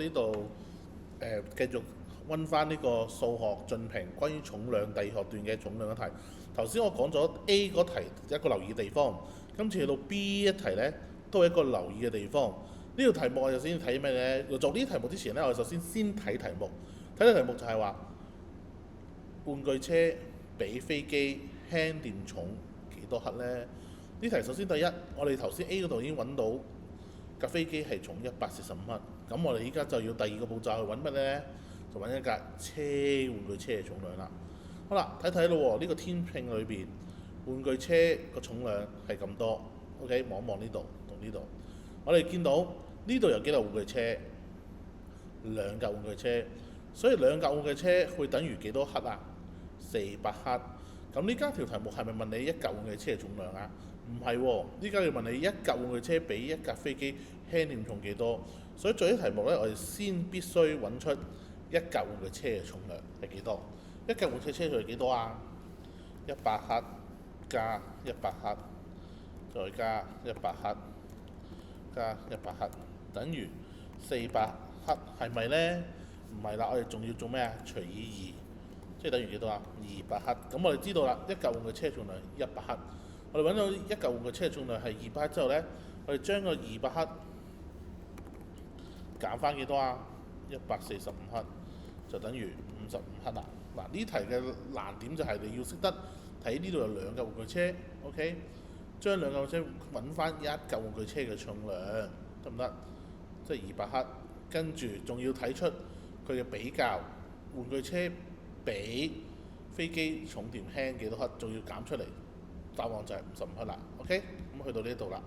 呢度繼續温翻呢個數學進評關於重量第二學段嘅重量嘅題。頭先我講咗 A 嗰題一個留意嘅地方，今次去到 B 一題呢，都係一個留意嘅地方。呢條題目我哋先睇咩呢？做呢啲題目之前呢，我哋首先睇題目。睇題目就係話玩具車比飛機輕掂重幾多克呢？呢題首先第一，我哋頭先 A 嗰度已經揾到架飛機係重145克，咁我哋依家就要第二個步驟去揾乜呢？就揾一架玩具車嘅重量啦。好啦，睇睇咯喎，呢個天秤裏邊玩具車個重量係咁多。OK， 望一望呢度同呢度，我哋見到呢度有幾架玩具車？兩架玩具車，所以兩架玩具車會等於幾多克啊？400克。咁呢家條題目係咪問你一架玩具車嘅重量啊？唔係喎，呢家要問你一架玩具車比一架飛機輕掂重幾多？所以做啲題目呢，我哋先必須揾出一架玩具車嘅重量係幾多？一架玩具車重係幾多啊？100克加100克，再加100克，加100克，等於400克，係咪呢？唔係啦，我哋仲要做咩啊？除以2，即係等於幾多啊？200克。咁我哋知道啦，一架玩具車重量100克。我哋揾到一架玩具車重量係200克之後呢，我哋將個200克減翻幾多啊？145克，就等於55克啦。嗱，呢題嘅難點就係你要識得睇呢度有兩架玩具車 ，OK？ 將兩架玩具車揾翻一架玩具車嘅重量，得唔得？即係200克，跟住仲要睇出佢嘅比較，玩具車比飛機重掂輕幾多克，仲要減出嚟，答案就係55克啦。OK？咁去到呢度啦。